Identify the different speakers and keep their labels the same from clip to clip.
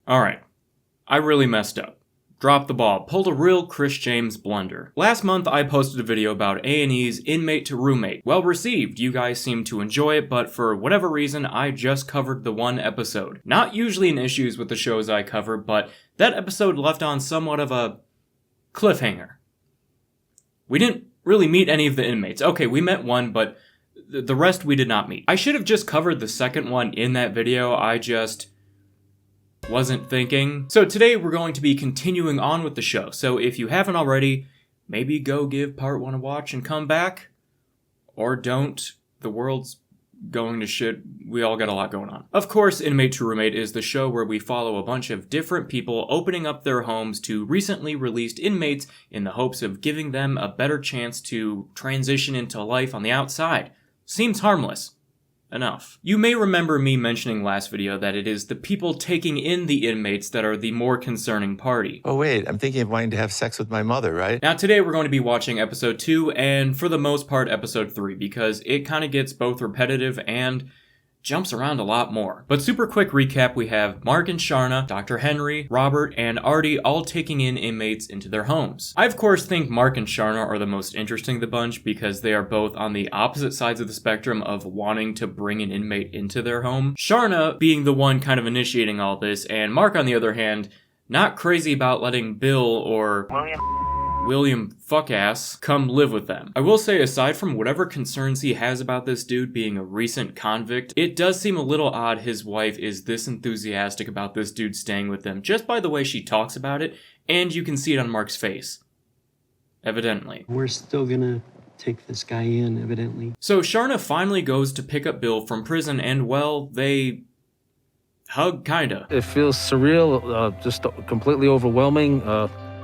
Speaker 1: Alright, I really messed up. Dropped the ball, pulled a real Chris James blunder. Last month I posted a video about A&E's Inmate to Roommate. Well received, you guys seemed to enjoy it, but for whatever reason I just covered the one episode. Not usually an issue with the shows I cover, but that episode left on somewhat of a cliffhanger. We didn't really meet any of the inmates. Okay, we met one, but the rest we did not meet. I should have just covered the second one in that video, I just wasn't thinking. So today we're going to be continuing on with the show, so if you haven't already, maybe go give part 1 a watch and come back. Or don't. The world's going to shit. We all got a lot going on. Of course, Inmate to Roommate is the show where we follow a bunch of different people opening up their homes to recently released inmates in the hopes of giving them a better chance to transition into life on the outside. Seems harmless enough. You may remember me mentioning last video that it is the people taking in the inmates that are the more concerning party.
Speaker 2: Oh wait, I'm thinking of wanting to have sex with my mother, right?
Speaker 1: Now today we're going to be watching episode 2 and for the most part episode 3 because it kind of gets both repetitive and jumps around a lot more. But super quick recap, we have Mark and Sharna, Dr. Henry, Robert, and Artie all taking in inmates into their homes. I of course think Mark and Sharna are the most interesting of the bunch because they are both on the opposite sides of the spectrum of wanting to bring an inmate into their home. Sharna being the one kind of initiating all this, and Mark on the other hand, not crazy about letting Bill or William fuckass come live with them. I will say, aside from whatever concerns he has about this dude being a recent convict, it does seem a little odd his wife is this enthusiastic about this dude staying with them, just by the way she talks about it, and you can see it on Mark's face. Evidently.
Speaker 3: We're still gonna take this guy in, evidently.
Speaker 1: So Sharna finally goes to pick up Bill from prison, and well, they hug kinda.
Speaker 4: It feels surreal, just completely overwhelming.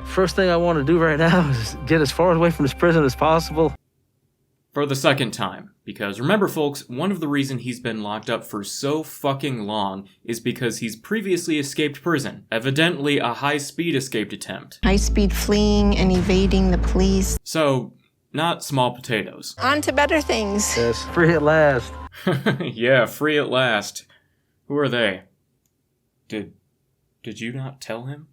Speaker 4: First thing I want to do right now is get as far away from this prison as possible.
Speaker 1: For the second time. Because remember folks, one of the reasons he's been locked up for so fucking long is because he's previously escaped prison. Evidently a high-speed escaped attempt.
Speaker 5: High-speed fleeing and evading the police.
Speaker 1: So, not small potatoes.
Speaker 5: On to better things.
Speaker 4: Yes, free at last.
Speaker 1: Yeah, free at last. Who are they? Did you not tell him?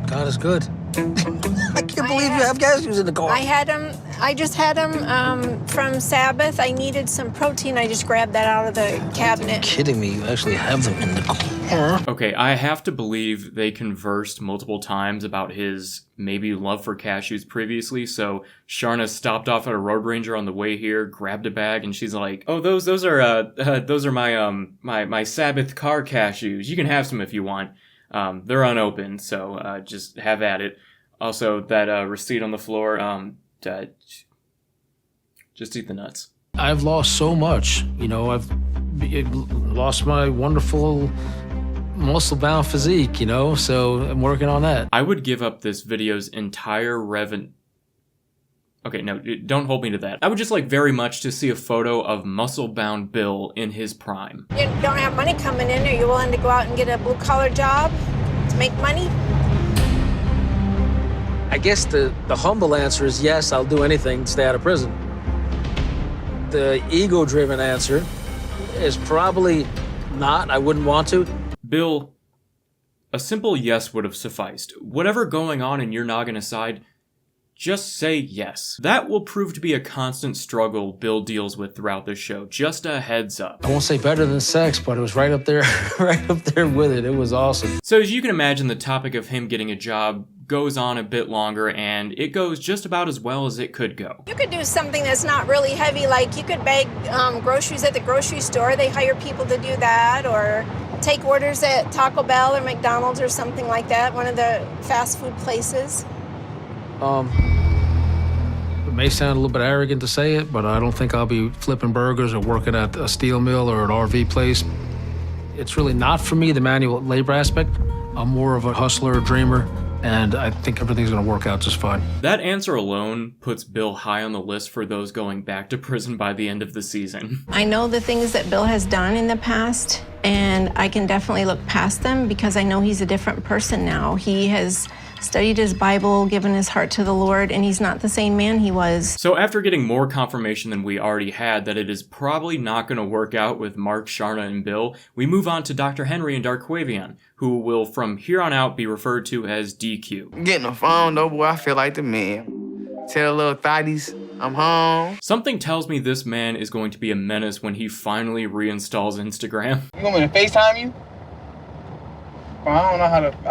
Speaker 4: God is good. I can't believe you have cashews in the car.
Speaker 5: I just had them from Sabbath. I needed some protein. I just grabbed that out of the cabinet.
Speaker 4: You're kidding me, you actually have them in the car.
Speaker 1: Okay, I have to believe they conversed multiple times about his maybe love for cashews previously, so Sharna stopped off at a road ranger on the way here, grabbed a bag, and she's like, oh, those are my Sabbath car cashews. You can have some if you want. They're unopened, so just have at it. Also, that receipt on the floor, just eat the nuts.
Speaker 4: I've lost so much. You know, I've lost my wonderful muscle-bound physique, you know, so I'm working on that.
Speaker 1: I would give up this video's entire Okay, no, don't hold me to that. I would just like very much to see a photo of muscle-bound Bill in his prime.
Speaker 5: You don't have money coming in. Are you willing to go out and get a blue-collar job to make money?
Speaker 4: I guess the humble answer is yes, I'll do anything to stay out of prison. The ego-driven answer is probably not. I wouldn't want to.
Speaker 1: Bill, a simple yes would have sufficed. Whatever going on in your noggin aside, just say yes. That will prove to be a constant struggle Bill deals with throughout the show. Just a heads up.
Speaker 4: I won't say better than sex, but it was right up there, right up there with it. It was awesome.
Speaker 1: So as you can imagine, the topic of him getting a job goes on a bit longer, and it goes just about as well as it could go.
Speaker 5: You could do something that's not really heavy, like you could bag groceries at the grocery store. They hire people to do that, or take orders at Taco Bell or McDonald's or something like that, one of the fast food places.
Speaker 4: It may sound a little bit arrogant to say it, but I don't think I'll be flipping burgers or working at a steel mill or an RV place. It's really not for me, the manual labor aspect. I'm more of a hustler, a dreamer, and I think everything's gonna work out just fine.
Speaker 1: That answer alone puts Bill high on the list for those going back to prison by the end of the season.
Speaker 5: I know the things that Bill has done in the past, and I can definitely look past them because I know he's a different person now. He has studied his Bible, given his heart to the Lord, and he's not the same man he was.
Speaker 1: So after getting more confirmation than we already had that it is probably not going to work out with Mark, Sharna, and Bill, we move on to Dr. Henry and Darquavion, who will from here on out be referred to as DQ.
Speaker 6: Getting a phone though, boy, I feel like the man. Tell little thotties I'm home.
Speaker 1: Something tells me this man is going to be a menace when he finally reinstalls Instagram.
Speaker 7: You want me to FaceTime you? Well, I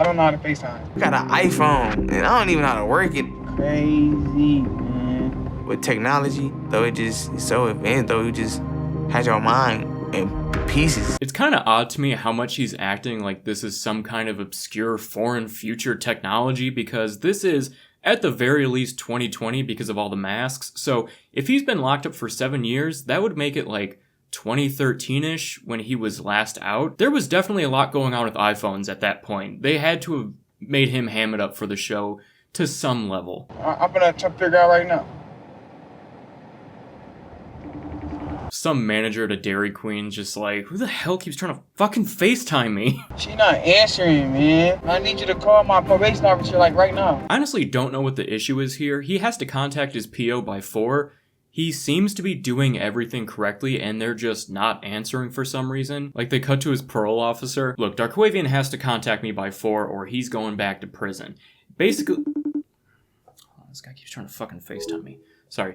Speaker 7: don't know how to FaceTime.
Speaker 6: Got an iPhone, and I don't even know how to work it.
Speaker 7: Crazy, man.
Speaker 6: With technology, though it's so advanced, though you just had your mind in pieces.
Speaker 1: It's kind of odd to me how much he's acting like this is some kind of obscure foreign future technology, because this is, at the very least, 2020 because of all the masks. So if he's been locked up for 7 years, that would make it like 2013-ish when he was last out. There was definitely a lot going on with iPhones at that point. They had to have made him ham it up for the show to some level.
Speaker 7: I'm gonna try to figure out right now.
Speaker 1: Some manager at a Dairy Queen just like, who the hell keeps trying to fucking FaceTime me?
Speaker 7: She not answering, man. I need you to call my probation officer like right now.
Speaker 1: I honestly don't know what the issue is here. He has to contact his PO by 4. He seems to be doing everything correctly, and they're just not answering for some reason. Like, they cut to his parole officer. Look, Darquavion has to contact me by 4, or he's going back to prison. Basically... Oh, this guy keeps trying to fucking FaceTime me. Sorry.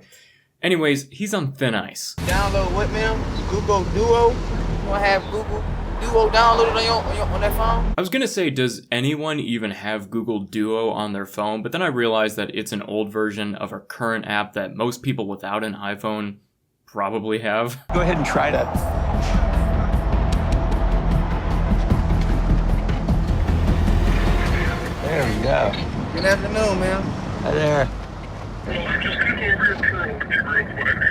Speaker 1: Anyways, he's on thin ice.
Speaker 7: Download what, ma'am? Google Duo? You wanna have Google Duo downloaded on that phone?
Speaker 1: I was gonna say, does anyone even have Google Duo on their phone? But then I realized that it's an old version of a current app that most people without an iPhone probably have.
Speaker 2: Go ahead and try that. There we go.
Speaker 7: Good afternoon, ma'am.
Speaker 2: Hi there.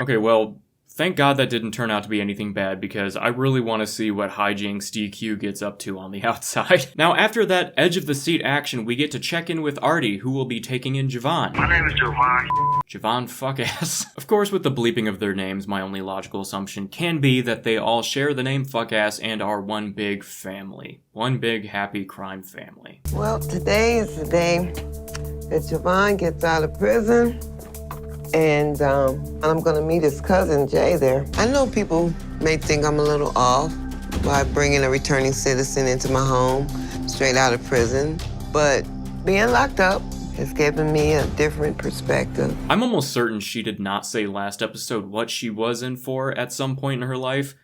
Speaker 1: Okay, well, thank God that didn't turn out to be anything bad, because I really want to see what hijinks DQ gets up to on the outside. Now, after that edge-of-the-seat action, we get to check in with Artie, who will be taking in Javon.
Speaker 8: My name is Javon.
Speaker 1: Javon fuck-ass. Of course, with the bleeping of their names, my only logical assumption can be that they all share the name fuck-ass and are one big family. One big happy crime family.
Speaker 9: Well, today is the day that Javon gets out of prison, and I'm gonna meet his cousin Jay there. I know people may think I'm a little off by bringing a returning citizen into my home straight out of prison, but being locked up has given me a different perspective.
Speaker 1: I'm almost certain she did not say last episode what she was in for at some point in her life.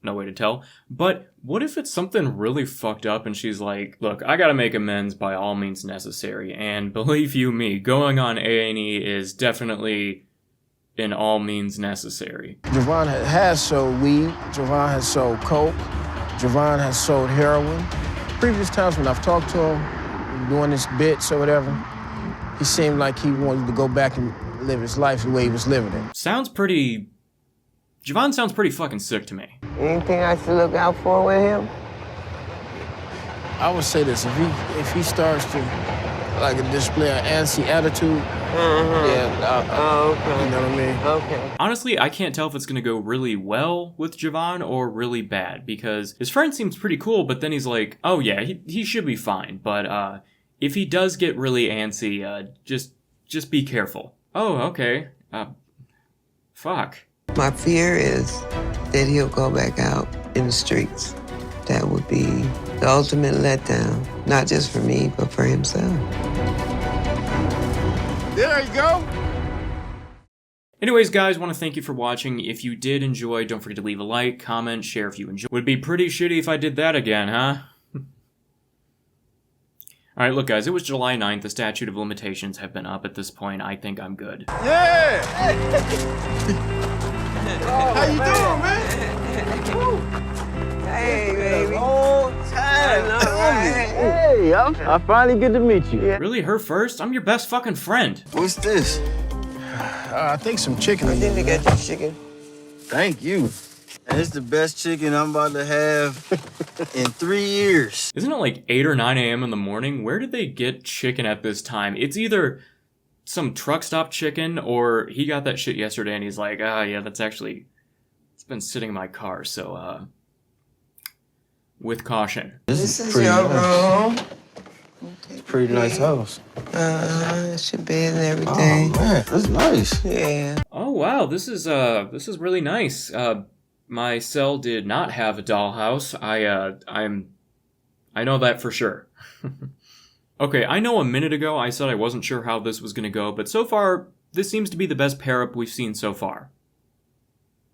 Speaker 1: No way to tell. But what if it's something really fucked up and she's like, look, I gotta make amends by all means necessary. And believe you me, going on A&E is definitely in all means necessary.
Speaker 10: Javon has sold weed. Javon has sold coke. Javon has sold heroin. Previous times when I've talked to him, doing his bits or whatever, he seemed like he wanted to go back and live his life the way he was living it.
Speaker 1: Javon sounds pretty fucking sick to me.
Speaker 9: Anything I should look out for with him?
Speaker 10: I would say this, if he starts to like display an antsy attitude,
Speaker 9: Okay.
Speaker 10: You know what I mean?
Speaker 9: Okay.
Speaker 1: Honestly, I can't tell if it's gonna go really well with Javon or really bad, because his friend seems pretty cool, but then he's like, oh yeah, he should be fine, but if he does get really antsy, just be careful. Oh, okay. Fuck.
Speaker 9: My fear is that he'll go back out in the streets. That would be the ultimate letdown, not just for me, but for himself.
Speaker 10: There you go.
Speaker 1: Anyways, guys, want to thank you for watching. If you did enjoy, don't forget to leave a like, comment, share if you enjoyed. Would be pretty shitty if I did that again, huh? Alright, look guys, it was July 9th. The statute of limitations have been up at this point. I think I'm good.
Speaker 10: Yeah! How you doing, man?
Speaker 9: Hey, baby.
Speaker 10: Long time.
Speaker 9: Hey,
Speaker 10: I finally get to meet you.
Speaker 1: Really, her first? I'm your best fucking friend.
Speaker 10: What's this? I think some chicken.
Speaker 9: I think they got your chicken.
Speaker 11: Thank you. And it's the best chicken I'm about to have in 3 years.
Speaker 1: Isn't it like 8 or 9 a.m. in the morning? Where did they get chicken at this time? It's either some truck stop chicken, or he got that shit yesterday and he's like, yeah, it's been sitting in my car, so, with caution.
Speaker 9: This is your room. Okay.
Speaker 11: Pretty nice house.
Speaker 9: It's your bed and everything.
Speaker 11: Oh man, that's nice.
Speaker 9: Yeah.
Speaker 1: Oh wow, this is really nice. My cell did not have a dollhouse. I know that for sure. Okay, I know a minute ago I said I wasn't sure how this was gonna go, but so far, this seems to be the best pair-up we've seen so far.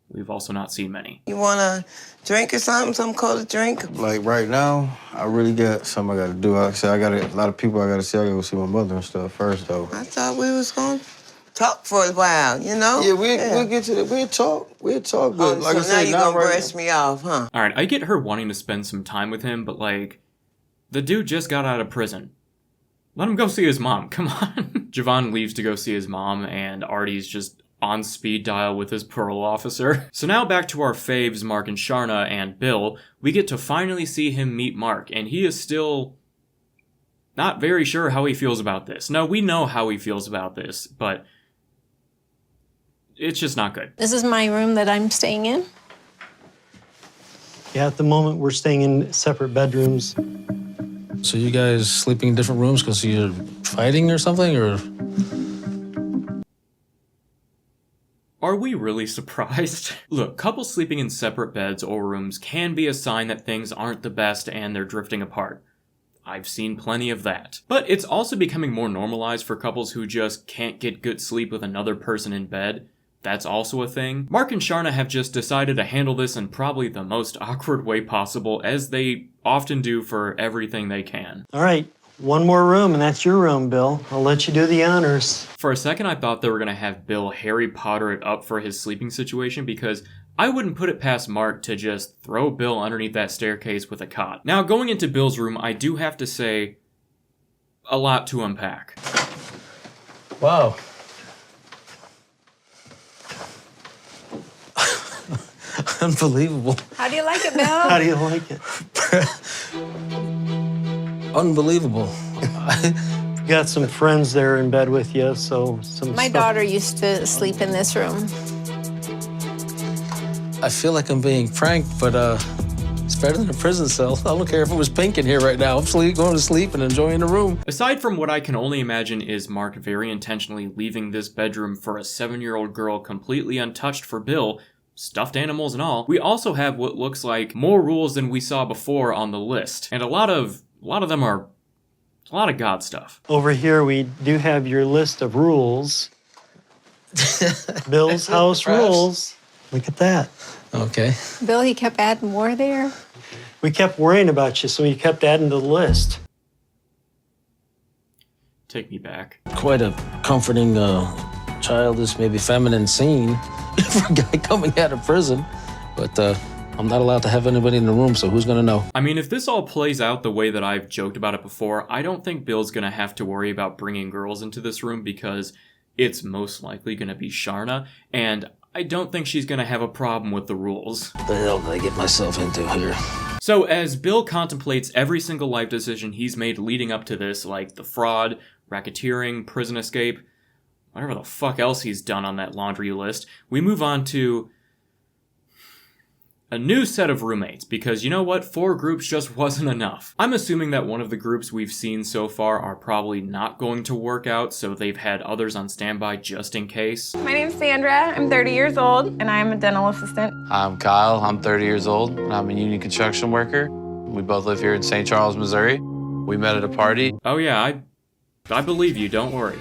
Speaker 1: We've also not seen many.
Speaker 9: You want a drink or something? Something cold to drink?
Speaker 11: Like right now, I really got something I gotta do. Like I said, I got a lot of people I gotta see. I gotta go see my mother and stuff first, though.
Speaker 9: I thought we was going to talk for a while, you know?
Speaker 11: Yeah, we'll get to that. We'll talk, but like I
Speaker 9: so
Speaker 11: said,
Speaker 9: now you're
Speaker 11: not
Speaker 9: going to
Speaker 11: right
Speaker 9: brush me off, huh?
Speaker 1: Alright, I get her wanting to spend some time with him, but like, the dude just got out of prison. Let him go see his mom, come on. Javon leaves to go see his mom, and Artie's just on speed dial with his parole officer. So now back to our faves, Mark and Sharna and Bill. We get to finally see him meet Mark, and he is still not very sure how he feels about this. No, we know how he feels about this, but it's just not good.
Speaker 5: This is my room that I'm staying in.
Speaker 3: Yeah, at the moment, we're staying in separate bedrooms.
Speaker 4: So you guys sleeping in different rooms because you're fighting or something, or?
Speaker 1: Are we really surprised? Look, couples sleeping in separate beds or rooms can be a sign that things aren't the best and they're drifting apart. I've seen plenty of that. But it's also becoming more normalized for couples who just can't get good sleep with another person in bed. That's also a thing. Mark and Sharna have just decided to handle this in probably the most awkward way possible, as they often do for everything they can.
Speaker 3: All right, one more room, and that's your room, Bill. I'll let you do the honors.
Speaker 1: For a second, I thought they were going to have Bill Harry Potter it up for his sleeping situation, because I wouldn't put it past Mark to just throw Bill underneath that staircase with a cot. Now, going into Bill's room, I do have to say, a lot to unpack.
Speaker 4: Wow. Unbelievable.
Speaker 5: How do you like it, Bill?
Speaker 3: How do you like it?
Speaker 4: Unbelievable.
Speaker 3: You got some friends there in bed with you, so
Speaker 5: My daughter used to sleep in this room.
Speaker 4: I feel like I'm being pranked, but it's better than a prison cell. I don't care if it was pink in here right now. I'm going to sleep and enjoying the room.
Speaker 1: Aside from what I can only imagine is Mark very intentionally leaving this bedroom for a 7-year-old girl completely untouched for Bill, stuffed animals and all, we also have what looks like more rules than we saw before on the list. And a lot of them are a lot of God stuff.
Speaker 3: Over here, we do have your list of rules. Bill's house rules. Look at that.
Speaker 4: Okay.
Speaker 5: Bill, he kept adding more there.
Speaker 3: We kept worrying about you, so we kept adding to the list.
Speaker 1: Take me back.
Speaker 4: Quite a comforting, childish, maybe feminine scene for a guy coming out of prison. But I'm not allowed to have anybody in the room, so who's gonna know?
Speaker 1: I mean, if this all plays out the way that I've joked about it before, I don't think Bill's gonna have to worry about bringing girls into this room, because it's most likely gonna be Sharna, and I don't think she's gonna have a problem with the rules.
Speaker 4: What the hell did I get myself into here?
Speaker 1: So as Bill contemplates every single life decision he's made leading up to this, like the fraud, racketeering, prison escape, whatever the fuck else he's done on that laundry list, we move on to a new set of roommates, because you know what? 4 groups just wasn't enough. I'm assuming that one of the groups we've seen so far are probably not going to work out, so they've had others on standby just in case.
Speaker 8: My name's Sandra. I'm 30 years old, and I'm a dental assistant.
Speaker 2: I'm Kyle. I'm 30 years old, and I'm a union construction worker. We both live here in St. Charles, Missouri. We met at a party.
Speaker 1: Oh yeah, I believe you, don't worry.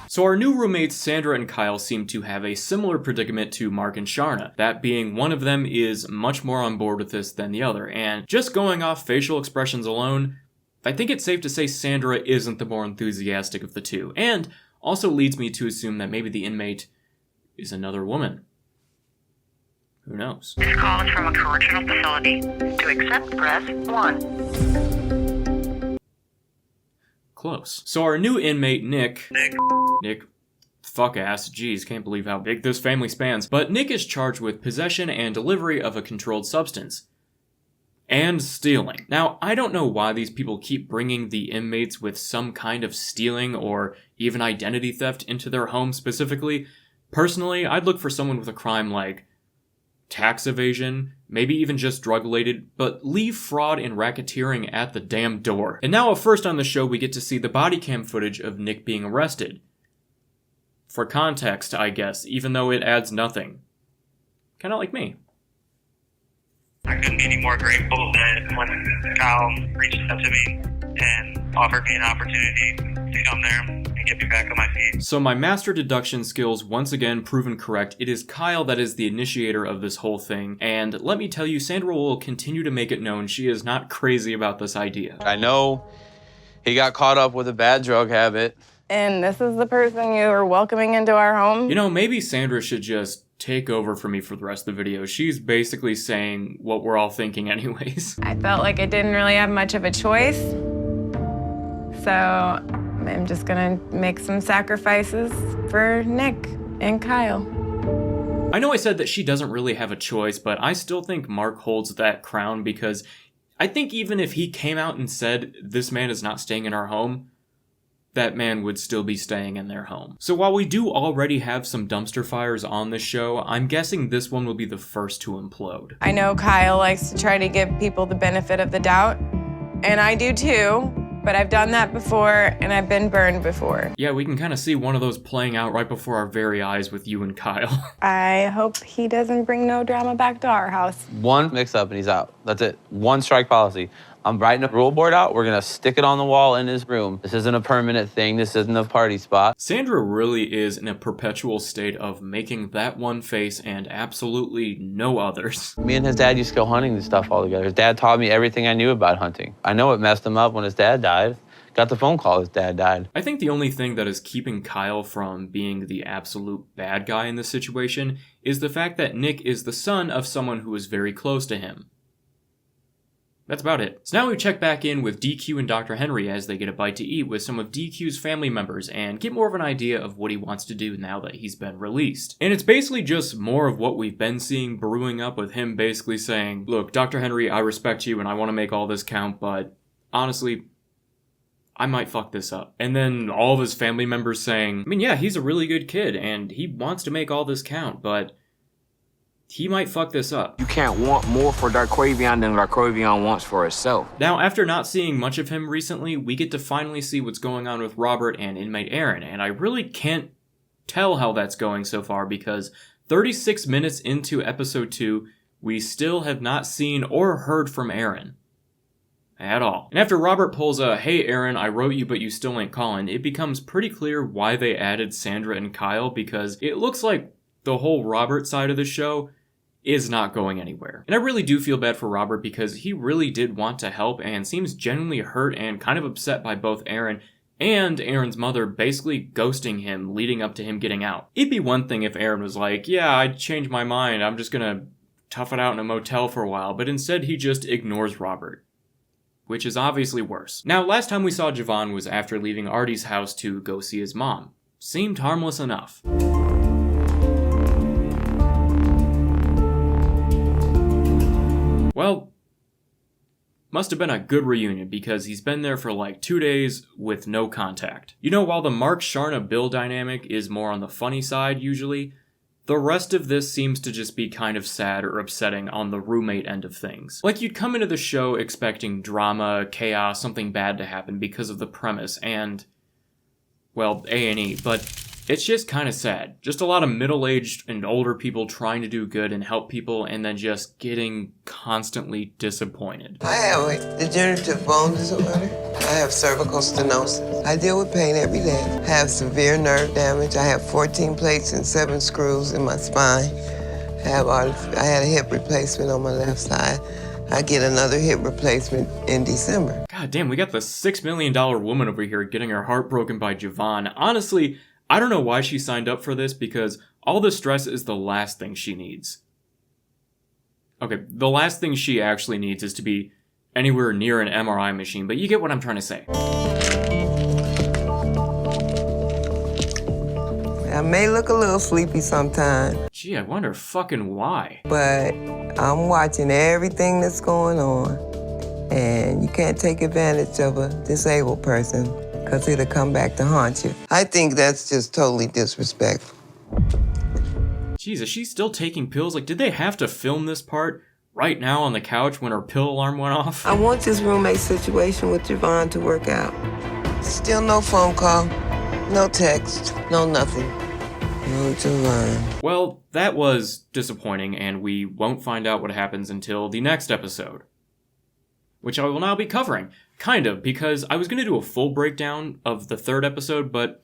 Speaker 1: So our new roommates, Sandra and Kyle, seem to have a similar predicament to Mark and Sharna, that being one of them is much more on board with this than the other, and just going off facial expressions alone, I think it's safe to say Sandra isn't the more enthusiastic of the two, and also leads me to assume that maybe the inmate is another woman. Who knows?
Speaker 12: This call is from a correctional facility. To accept, press 1.
Speaker 1: Close. So our new inmate, Nick, fuck ass, geez, can't believe how big this family spans, but Nick is charged with possession and delivery of a controlled substance. And stealing. Now, I don't know why these people keep bringing the inmates with some kind of stealing or even identity theft into their home specifically. Personally, I'd look for someone with a crime like tax evasion, maybe even just drug-related, but leave fraud and racketeering at the damn door. And now, first on the show, we get to see the body cam footage of Nick being arrested. For context, I guess, even though it adds nothing. Kinda like me.
Speaker 13: I couldn't be any more grateful that when Kyle reached out to me and offered me an opportunity to come there and get me back on my feet.
Speaker 1: So my master deduction skills once again proven correct. It is Kyle that is the initiator of this whole thing, and let me tell you, Sandra will continue to make it known she is not crazy about this idea.
Speaker 2: I know he got caught up with a bad drug habit.
Speaker 8: And this is the person you are welcoming into our home?
Speaker 1: You know, maybe Sandra should just take over for me for the rest of the video. She's basically saying what we're all thinking anyways.
Speaker 8: I felt like I didn't really have much of a choice. So I'm just gonna make some sacrifices for Nick and Kyle.
Speaker 1: I know I said that she doesn't really have a choice, but I still think Mark holds that crown because I think even if he came out and said, this man is not staying in our home, that man would still be staying in their home. So while we do already have some dumpster fires on this show, I'm guessing this one will be the first to implode.
Speaker 8: I know Kyle likes to try to give people the benefit of the doubt, and I do too, but I've done that before, and I've been burned before.
Speaker 1: Yeah, we can kind of see one of those playing out right before our very eyes with you and Kyle.
Speaker 8: I hope he doesn't bring no drama back to our house.
Speaker 2: One mix-up and he's out. That's it. One strike policy. I'm writing a rule board out. We're gonna stick it on the wall in his room. This isn't a permanent thing. This isn't a party spot.
Speaker 1: Sandra really is in a perpetual state of making that one face and absolutely no others.
Speaker 2: Me and his dad used to go hunting and stuff all together. His dad taught me everything I knew about hunting. I know it messed him up when his dad died. Got the phone call his dad died.
Speaker 1: I think the only thing that is keeping Kyle from being the absolute bad guy in this situation is the fact that Nick is the son of someone who is very close to him. That's about it. So now we check back in with DQ and Dr. Henry as they get a bite to eat with some of DQ's family members and get more of an idea of what he wants to do now that he's been released. And it's basically just more of what we've been seeing brewing up with him basically saying, look, Dr. Henry, I respect you and I want to make all this count, but honestly, I might fuck this up. And then all of his family members saying, I mean, yeah, he's a really good kid and he wants to make all this count, but he might fuck this up.
Speaker 7: You can't want more for Darquavion than Darquavion wants for itself.
Speaker 1: Now, after not seeing much of him recently, we get to finally see what's going on with Robert and inmate Aaron, and I really can't tell how that's going so far because 36 minutes into episode 2, we still have not seen or heard from Aaron. At all. And after Robert pulls a, hey Aaron, I wrote you but you still ain't calling, it becomes pretty clear why they added Sandra and Kyle because it looks like the whole Robert side of the show is not going anywhere. And I really do feel bad for Robert because he really did want to help and seems genuinely hurt and kind of upset by both Aaron and Aaron's mother basically ghosting him leading up to him getting out. It'd be one thing if Aaron was like, yeah, I changed my mind, I'm just gonna tough it out in a motel for a while, but instead he just ignores Robert, which is obviously worse. Now, last time we saw Javon was after leaving Artie's house to go see his mom. Seemed harmless enough. Well, must have been a good reunion because he's been there for like 2 days with no contact. You know, while the Mark Sharna Bill dynamic is more on the funny side usually, the rest of this seems to just be kind of sad or upsetting on the roommate end of things. Like you'd come into the show expecting drama, chaos, something bad to happen because of the premise and, well, A&E, but it's just kind of sad. Just a lot of middle-aged and older people trying to do good and help people and then just getting constantly disappointed.
Speaker 9: I have a degenerative bone disorder. I have cervical stenosis. I deal with pain every day. I have severe nerve damage. I have 14 plates and 7 screws in my spine. I had a hip replacement on my left side. I get another hip replacement in December.
Speaker 1: God damn, we got the $6 million woman over here getting her heart broken by Javon. Honestly, I don't know why she signed up for this because all the stress is the last thing she needs. Okay, the last thing she actually needs is to be anywhere near an MRI machine, but you get what I'm trying to say.
Speaker 9: I may look a little sleepy sometimes.
Speaker 1: Gee, I wonder fucking why.
Speaker 9: But I'm watching everything that's going on, and you can't take advantage of a disabled person because it'll come back to haunt you. I think that's just totally disrespectful.
Speaker 1: Jeez, is she still taking pills? Like, did they have to film this part right now on the couch when her pill alarm went off?
Speaker 9: I want this roommate situation with Javon to work out. Still no phone call, no text, no nothing. No Javon.
Speaker 1: Well, that was disappointing, and we won't find out what happens until the next episode, which I will now be covering. Kind of, because I was going to do a full breakdown of the third episode, but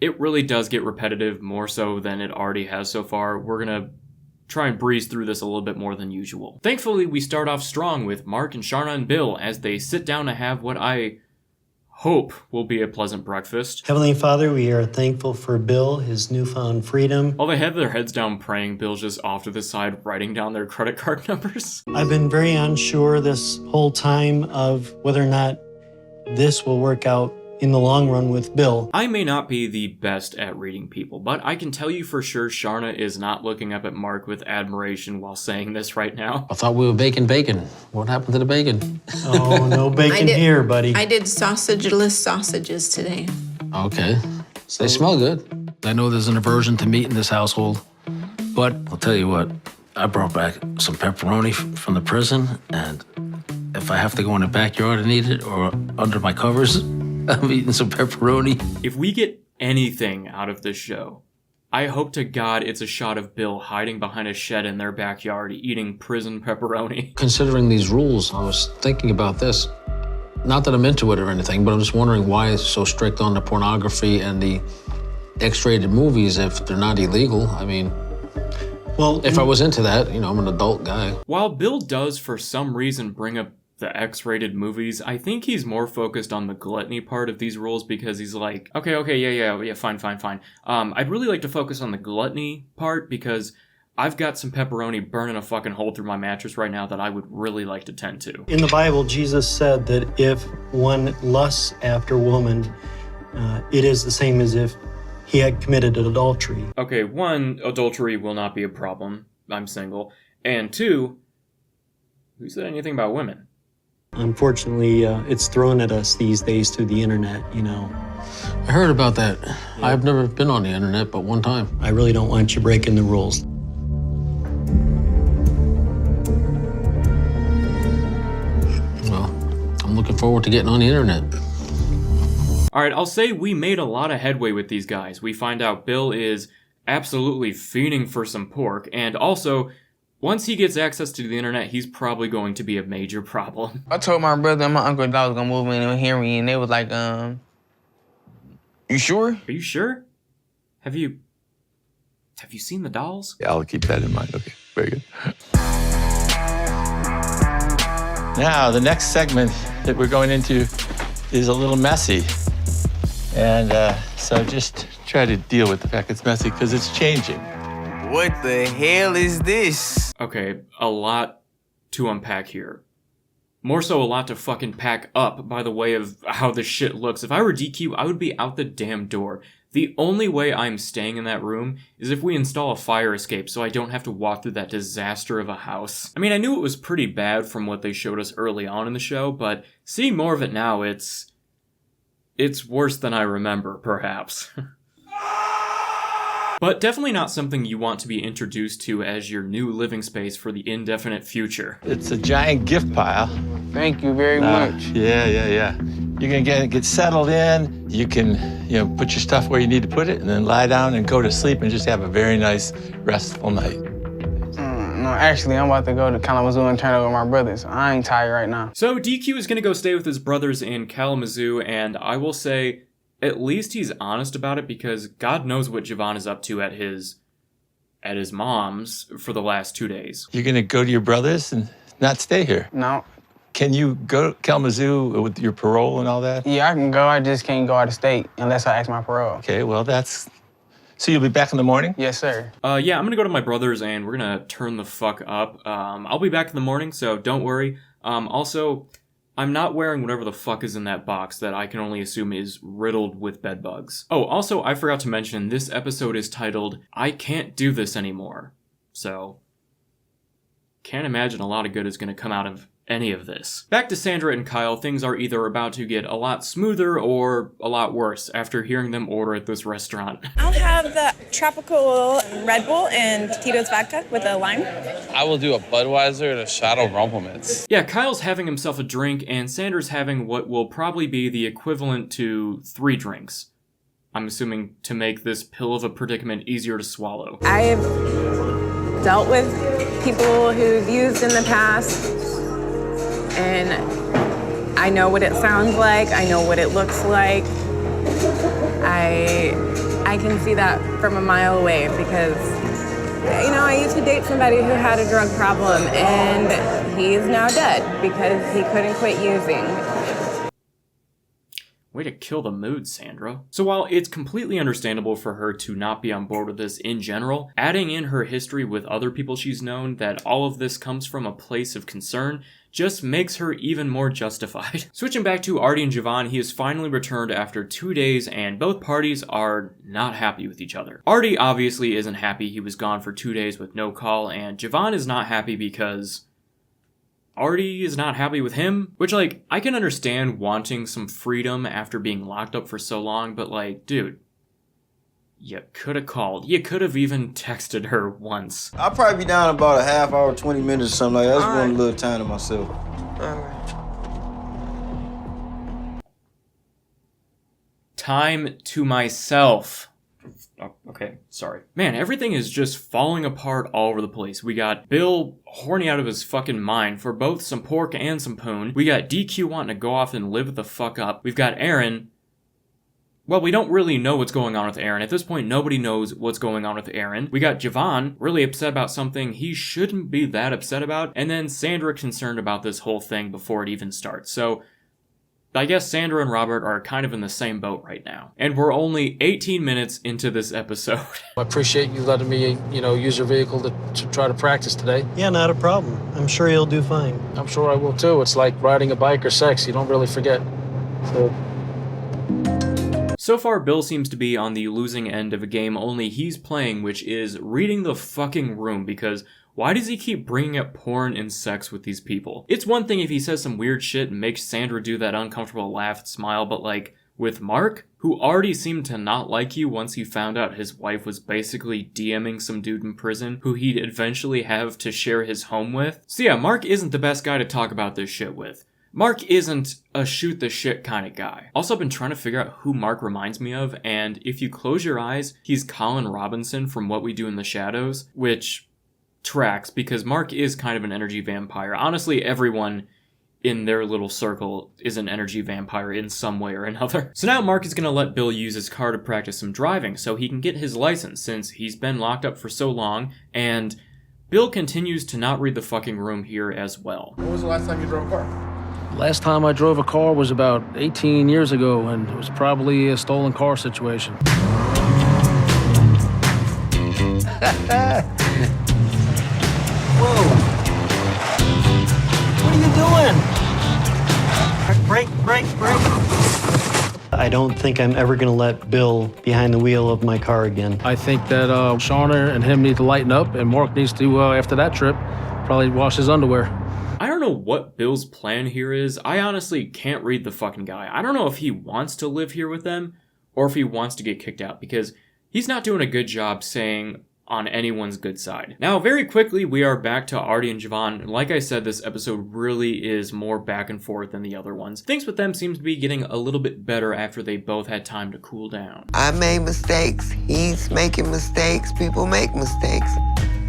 Speaker 1: it really does get repetitive, more so than it already has so far. We're going to try and breeze through this a little bit more than usual. Thankfully, we start off strong with Mark and Sharna and Bill as they sit down to have what I hope will be a pleasant breakfast.
Speaker 3: Heavenly Father, we are thankful for Bill, his newfound freedom.
Speaker 1: While they have their heads down praying, Bill's just off to the side writing down their credit card numbers.
Speaker 3: I've been very unsure this whole time of whether or not this will work out in the long run with Bill.
Speaker 1: I may not be the best at reading people, but I can tell you for sure Sharna is not looking up at Mark with admiration while saying this right now.
Speaker 4: I thought we were baking bacon. What happened to the bacon?
Speaker 3: Oh, no bacon here, buddy.
Speaker 14: I did sausageless sausages today.
Speaker 4: Okay. They smell good. I know there's an aversion to meat in this household, but I'll tell you what, I brought back some pepperoni from the prison, and if I have to go in the backyard and eat it or under my covers, I'm eating some pepperoni.
Speaker 1: If we get anything out of this show, I hope to God it's a shot of Bill hiding behind a shed in their backyard eating prison pepperoni.
Speaker 4: Considering these rules, I was thinking about this. Not that I'm into it or anything, but I'm just wondering why it's so strict on the pornography and the X-rated movies if they're not illegal. I mean, well, if I was into that, you know, I'm an adult guy.
Speaker 1: While Bill does for some reason bring up the X-rated movies, I think he's more focused on the gluttony part of these rules because he's like, okay, yeah, fine. I'd really like to focus on the gluttony part because I've got some pepperoni burning a fucking hole through my mattress right now that I would really like to tend to.
Speaker 3: In the Bible, Jesus said that if one lusts after woman, it is the same as if he had committed adultery.
Speaker 1: Okay, one, adultery will not be a problem. I'm single. And two, who said anything about women?
Speaker 3: Unfortunately, it's thrown at us these days through the internet, you know.
Speaker 4: I heard about that. Yeah. I've never been on the internet but one time.
Speaker 3: I really don't want you breaking the rules.
Speaker 4: Well, I'm looking forward to getting on the internet.
Speaker 1: Alright, I'll say we made a lot of headway with these guys. We find out Bill is absolutely fiending for some pork, and also, once he gets access to the internet, he's probably going to be a major problem.
Speaker 7: I told my brother and my uncle that I was gonna move in here, and they was like, you sure?
Speaker 1: Are you sure? Have you seen the dolls?
Speaker 15: Yeah, I'll keep that in mind. Okay, very good. Now, the next segment that we're going into is a little messy. And so just try to deal with the fact it's messy because it's changing.
Speaker 6: What the hell is this?
Speaker 1: Okay, a lot to unpack here. More so a lot to fucking pack up by the way of how this shit looks. If I were DQ, I would be out the damn door. The only way I'm staying in that room is if we install a fire escape so I don't have to walk through that disaster of a house. I mean, I knew it was pretty bad from what they showed us early on in the show, but seeing more of it now, it's worse than I remember, perhaps. But definitely not something you want to be introduced to as your new living space for the indefinite future.
Speaker 15: It's a giant gift pile.
Speaker 7: Thank you very much.
Speaker 15: Yeah. You're gonna get settled in. You can, put your stuff where you need to put it and then lie down and go to sleep and just have a very nice, restful night.
Speaker 7: No, actually, I'm about to go to Kalamazoo and turn over my brothers. I ain't tired right now.
Speaker 1: So DQ is gonna go stay with his brothers in Kalamazoo, and I will say, at least he's honest about it because God knows what Javon is up to at his mom's for the last 2 days.
Speaker 15: You're gonna go to your brother's and not stay here?
Speaker 7: No.
Speaker 15: Can you go to Kalamazoo with your parole and all that?
Speaker 7: Yeah, I can go. I just can't go out of state unless I ask my parole.
Speaker 15: Okay, well so you'll be back in the morning?
Speaker 7: Yes, sir.
Speaker 1: Yeah, I'm gonna go to my brother's and we're gonna turn the fuck up. I'll be back in the morning, so don't worry. Also, I'm not wearing whatever the fuck is in that box that I can only assume is riddled with bed bugs. Oh, also, I forgot to mention, this episode is titled, I Can't Do This Anymore. So, can't imagine a lot of good is going to come out of any of this. Back to Sandra and Kyle, things are either about to get a lot smoother or a lot worse after hearing them order at this restaurant.
Speaker 16: I'll have the tropical Red Bull and Tito's vodka with a lime.
Speaker 2: I will do a Budweiser and a shot of Rumpelmans.
Speaker 1: Yeah, Kyle's having himself a drink, and Sandra's having what will probably be the equivalent to 3 drinks. I'm assuming to make this pill of a predicament easier to swallow.
Speaker 8: I've dealt with people who've used in the past, and I know what it sounds like, I know what it looks like. I can see that from a mile away because, you know, I used to date somebody who had a drug problem, and he's now dead because he couldn't quit using.
Speaker 1: Way to kill the mood, Sandra. So while it's completely understandable for her to not be on board with this in general, adding in her history with other people she's known that all of this comes from a place of concern just makes her even more justified. Switching back to Artie and Javon, he has finally returned after 2 days and both parties are not happy with each other. Artie obviously isn't happy he was gone for 2 days with no call, and Javon is not happy because Artie is not happy with him, which, like, I can understand wanting some freedom after being locked up for so long, but, like, dude, you could have called. You could have even texted her once.
Speaker 11: I'll probably be down about a half hour, 20 minutes or something like that. I just want a little time to myself.
Speaker 1: Time to myself. Oh, okay, sorry. Man, everything is just falling apart all over the place. We got Bill horny out of his fucking mind for both some pork and some poon. We got DQ wanting to go off and live the fuck up. We've got Aaron. Well, we don't really know what's going on with Aaron. At this point, nobody knows what's going on with Aaron. We got Javon really upset about something he shouldn't be that upset about. And then Sandra concerned about this whole thing before it even starts. So I guess Sandra and Robert are kind of in the same boat right now. And we're only 18 minutes into this episode.
Speaker 4: I appreciate you letting me, use your vehicle to try to practice today.
Speaker 3: Yeah, not a problem. I'm sure you'll do fine.
Speaker 4: I'm sure I will too. It's like riding a bike or sex. You don't really forget.
Speaker 1: So far, Bill seems to be on the losing end of a game only he's playing, which is reading the fucking room, because why does he keep bringing up porn and sex with these people? It's one thing if he says some weird shit and makes Sandra do that uncomfortable laugh and smile, but like, with Mark, who already seemed to not like you once he found out his wife was basically DMing some dude in prison who he'd eventually have to share his home with. So yeah, Mark isn't the best guy to talk about this shit with. Mark isn't a shoot the shit kind of guy. Also, I've been trying to figure out who Mark reminds me of, and if you close your eyes, he's Colin Robinson from What We Do in the Shadows, which tracks because Mark is kind of an energy vampire. Honestly, everyone in their little circle is an energy vampire in some way or another. So now Mark is going to let Bill use his car to practice some driving so he can get his license since he's been locked up for so long, and Bill continues to not read the fucking room here as well.
Speaker 10: When was the last time you drove a car?
Speaker 4: Last time I drove a car was about 18 years ago, and it was probably a stolen car situation.
Speaker 3: Whoa! What are you doing? Brake. I don't think I'm ever going to let Bill behind the wheel of my car again.
Speaker 4: I think that Shauna and him need to lighten up, and Mark needs to, after that trip, probably wash his underwear.
Speaker 1: I don't know what Bill's plan here is. I honestly can't read the fucking guy. I don't know if he wants to live here with them or if he wants to get kicked out because he's not doing a good job saying on anyone's good side. Now, very quickly, we are back to Artie and Javon. Like I said, this episode really is more back and forth than the other ones. Things with them seems to be getting a little bit better after they both had time to cool down.
Speaker 9: I made mistakes. He's making mistakes. People make mistakes.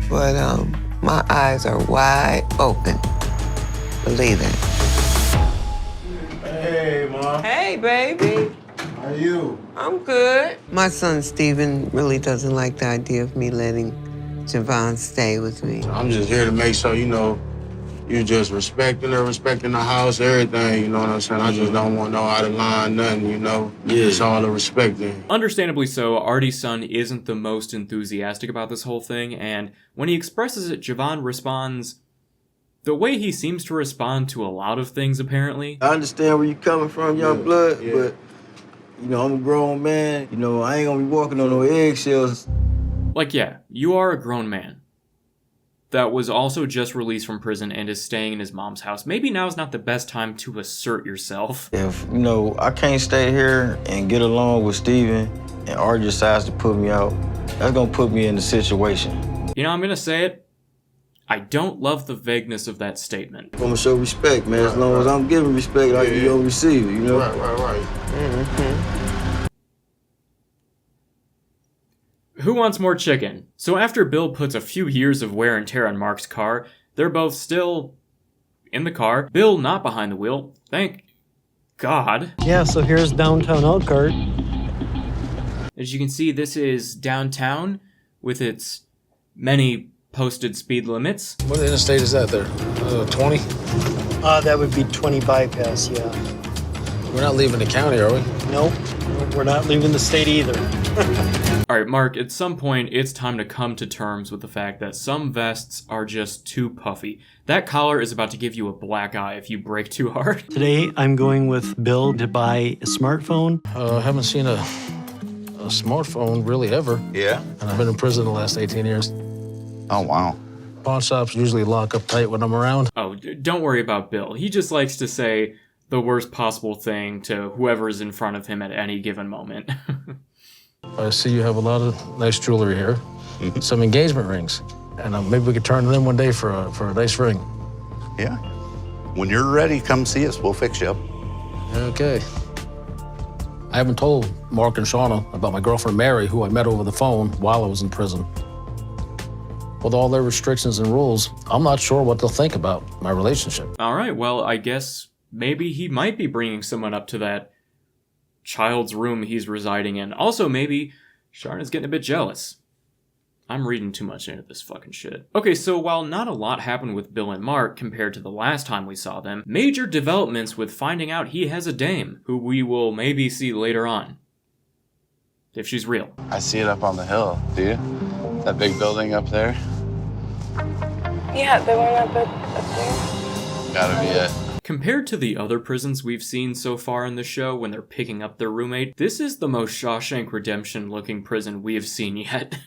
Speaker 9: But my eyes are wide open. Believe it.
Speaker 11: Hey, Mom.
Speaker 9: Hey, baby.
Speaker 11: How are you?
Speaker 9: I'm good. My son, Steven, really doesn't like the idea of me letting Javon stay with me.
Speaker 17: I'm just here to make sure, you're just respecting her, respecting the house, everything, you know what I'm saying? I just don't want no out of line, nothing, Yeah. It's all the respect thing.
Speaker 1: Understandably so, Artie's son isn't the most enthusiastic about this whole thing, and when he expresses it, Javon responds the way he seems to respond to a lot of things, apparently.
Speaker 11: I understand where you're coming from, young blood, but, I'm a grown man. I ain't gonna be walking on no eggshells.
Speaker 1: Like, yeah, you are a grown man. that was also just released from prison and is staying in his mom's house. Maybe now's not the best time to assert yourself.
Speaker 11: If, you know, I can't stay here and get along with Steven and Art decides to put me out, that's gonna put me in the situation.
Speaker 1: You know, I'm gonna say it. I don't love the vagueness of that statement.
Speaker 11: I'm gonna show respect, man. As long as I'm giving respect, you gonna receive it, you know?
Speaker 17: Right.
Speaker 1: Mm-hmm. Who wants more chicken? So after Bill puts a few years of wear and tear on Mark's car, they're both still in the car. Bill not behind the wheel. Thank God.
Speaker 3: Yeah, so here's downtown Elkhart.
Speaker 1: As you can see, this is downtown with its many posted speed limits.
Speaker 4: What interstate is that there? 20?
Speaker 3: That would be 20 bypass, yeah.
Speaker 4: We're not leaving the county, are we?
Speaker 3: Nope, we're not leaving the state either.
Speaker 1: Alright, Mark, at some point, it's time to come to terms with the fact that some vests are just too puffy. That collar is about to give you a black eye if you brake too hard.
Speaker 3: Today, I'm going with Bill to buy a smartphone.
Speaker 4: I haven't seen a smartphone really ever.
Speaker 18: Yeah?
Speaker 4: And I've been in prison the last 18 years.
Speaker 18: Oh, wow.
Speaker 4: Pawn shops usually lock up tight when I'm around.
Speaker 1: Oh, don't worry about Bill. He just likes to say the worst possible thing to whoever is in front of him at any given moment.
Speaker 4: I see you have a lot of nice jewelry here. Some engagement rings. And maybe we could turn them in one day for a nice ring.
Speaker 18: Yeah. When you're ready, come see us. We'll fix you up.
Speaker 4: Okay. I haven't told Mark and Shauna about my girlfriend Mary, who I met over the phone while I was in prison. With all their restrictions and rules, I'm not sure what they'll think about my relationship.
Speaker 1: All right, well, I guess maybe he might be bringing someone up to that child's room he's residing in. Also, maybe Sharna's getting a bit jealous. I'm reading too much into this fucking shit. Okay, so while not a lot happened with Bill and Mark compared to the last time we saw them, major developments with finding out he has a dame, who we will maybe see later on. If she's real.
Speaker 19: I see it up on the hill, do you? That big building up there?
Speaker 8: Yeah, the one up there.
Speaker 19: Gotta be it.
Speaker 1: Compared to the other prisons we've seen so far in the show when they're picking up their roommate, this is the most Shawshank Redemption looking prison we have seen yet.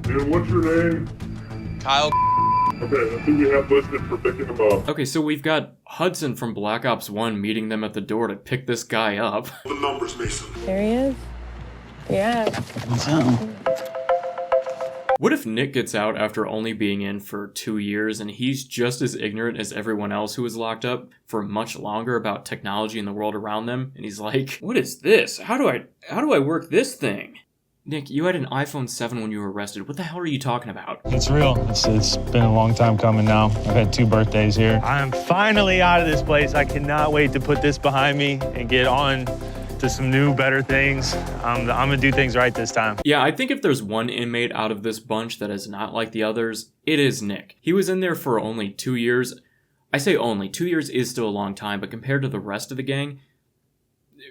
Speaker 20: And what's your name?
Speaker 19: Kyle.
Speaker 20: Okay, I think we have listed for picking him up.
Speaker 1: Okay, so we've got Hudson from Black Ops 1 meeting them at the door to pick this guy up.
Speaker 20: The numbers, Mason.
Speaker 8: There he is. Yeah.
Speaker 1: What if Nick gets out after only being in for 2 years and he's just as ignorant as everyone else who was locked up for much longer about technology and the world around them? And he's like, what is this? How do I work this thing? Nick, you had an iPhone 7 when you were arrested. What the hell are you talking about?
Speaker 21: It's real. It's been a long time coming now. I've had 2 birthdays here.
Speaker 22: I'm finally out of this place. I cannot wait to put this behind me and get on to some new, better things. I'm gonna do things right this time.
Speaker 1: Yeah, I think if there's one inmate out of this bunch that is not like the others, it is Nick. He was in there for only 2 years. I say only. 2 years is still a long time, but compared to the rest of the gang,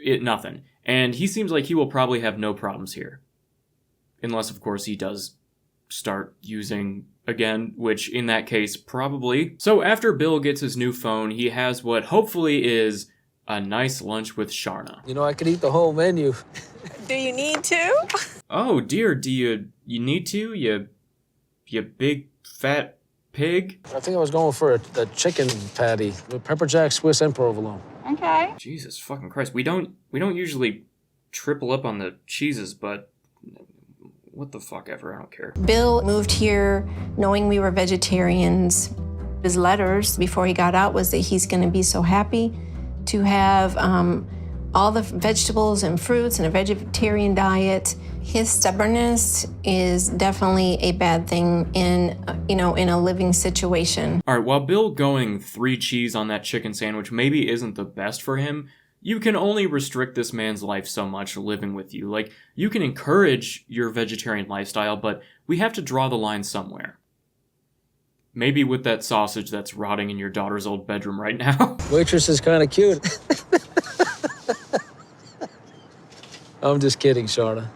Speaker 1: nothing. And he seems like he will probably have no problems here. Unless, of course, he does start using again, which in that case, probably. So after Bill gets his new phone, he has what hopefully is a nice lunch with Sharna.
Speaker 4: You know, I could eat the whole menu.
Speaker 16: Do you need to?
Speaker 1: Oh dear, do you need to? You big fat pig?
Speaker 4: I think I was going for a chicken patty with pepper jack, Swiss, and provolone.
Speaker 16: Okay.
Speaker 1: Jesus fucking Christ. We don't usually triple up on the cheeses, but what the fuck ever, I don't care.
Speaker 5: Bill moved here knowing we were vegetarians. His letters before he got out was that he's going to be so happy to have all the vegetables and fruits and a vegetarian diet. His stubbornness is definitely a bad thing in a living situation.
Speaker 1: All right, while Bill going 3 cheese on that chicken sandwich maybe isn't the best for him, you can only restrict this man's life so much living with you. Like, you can encourage your vegetarian lifestyle, but we have to draw the line somewhere. Maybe with that sausage that's rotting in your daughter's old bedroom right now.
Speaker 4: Waitress is kind of cute. I'm just kidding, Sharna.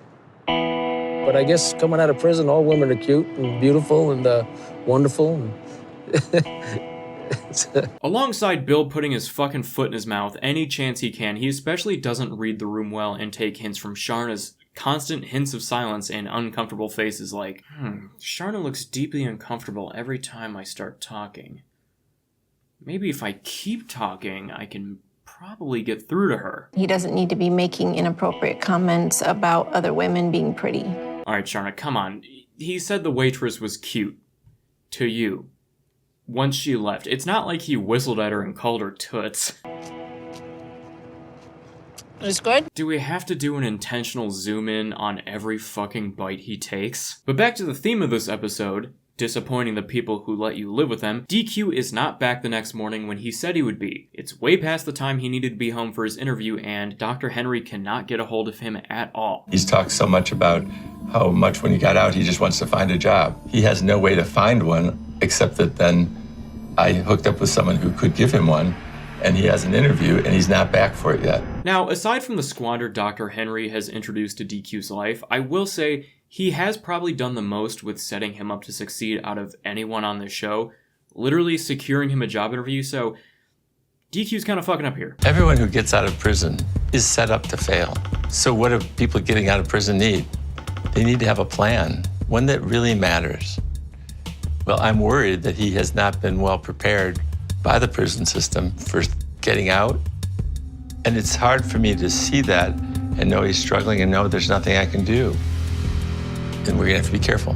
Speaker 4: But I guess coming out of prison, all women are cute and beautiful and wonderful.
Speaker 1: Alongside Bill putting his fucking foot in his mouth any chance he can, he especially doesn't read the room well and take hints from Sharna's constant hints of silence and uncomfortable faces like, Sharna looks deeply uncomfortable every time I start talking. Maybe if I keep talking, I can probably get through to her.
Speaker 5: He doesn't need to be making inappropriate comments about other women being pretty.
Speaker 1: Alright, Sharna, come on. He said the waitress was cute. To you. Once she left. It's not like he whistled at her and called her toots.
Speaker 7: It's good.
Speaker 1: Do we have to do an intentional zoom in on every fucking bite he takes? But back to the theme of this episode, disappointing the people who let you live with them, DQ is not back the next morning when he said he would be. It's way past the time he needed to be home for his interview, and Dr. Henry cannot get a hold of him at all.
Speaker 12: He's talked so much about how much when he got out he just wants to find a job. He has no way to find one, except that then I hooked up with someone who could give him one, and he has an interview, and he's not back for it yet.
Speaker 1: Now, aside from the squander Dr. Henry has introduced to DQ's life, I will say he has probably done the most with setting him up to succeed out of anyone on this show, literally securing him a job interview, so DQ's kind of fucking up here.
Speaker 12: Everyone who gets out of prison is set up to fail. So what do people getting out of prison need? They need to have a plan, one that really matters. Well, I'm worried that he has not been well prepared by the prison system for getting out. And it's hard for me to see that and know he's struggling and know there's nothing I can do. And we're gonna have to be careful.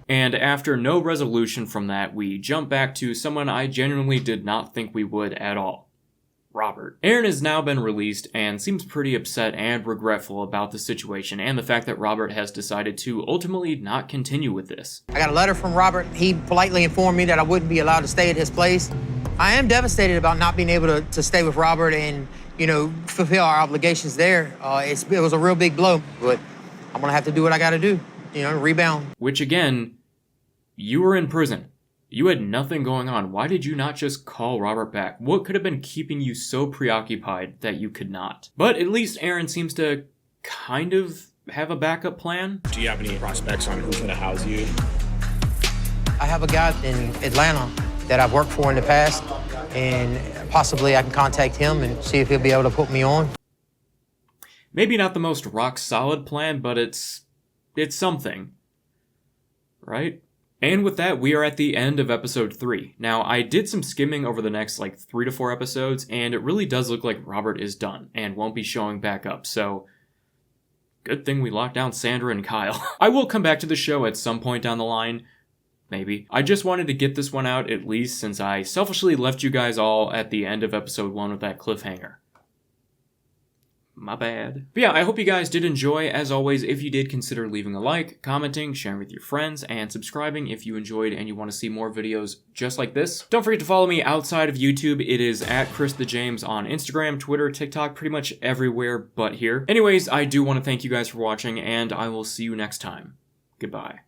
Speaker 1: And after no resolution from that, we jump back to someone I genuinely did not think we would at all. Robert. Aaron has now been released and seems pretty upset and regretful about the situation and the fact that Robert has decided to ultimately not continue with this.
Speaker 7: I got a letter from Robert. He politely informed me that I wouldn't be allowed to stay at his place. I am devastated about not being able to stay with Robert and, fulfill our obligations there. It was a real big blow, but I'm gonna have to do what I gotta do, rebound.
Speaker 1: Which again, you were in prison. You had nothing going on. Why did you not just call Robert back? What could have been keeping you so preoccupied that you could not? But at least Aaron seems to kind of have a backup plan.
Speaker 13: Do you have any prospects on who's gonna house you?
Speaker 7: I have a guy in Atlanta that I've worked for in the past, and possibly I can contact him and see if he'll be able to put me on.
Speaker 1: Maybe not the most rock solid plan, but it's something, right? And with that, we are at the end of episode 3. Now, I did some skimming over the next 3 to 4 episodes, and it really does look like Robert is done and won't be showing back up, so good thing we locked down Sandra and Kyle. I will come back to the show at some point down the line, maybe. I just wanted to get this one out at least since I selfishly left you guys all at the end of episode 1 with that cliffhanger. My bad. But yeah, I hope you guys did enjoy. As always, if you did, consider leaving a like, commenting, sharing with your friends, and subscribing if you enjoyed and you want to see more videos just like this. Don't forget to follow me outside of YouTube. It is at Chris the James on Instagram, Twitter, TikTok, pretty much everywhere but here. Anyways, I do want to thank you guys for watching, and I will see you next time. Goodbye.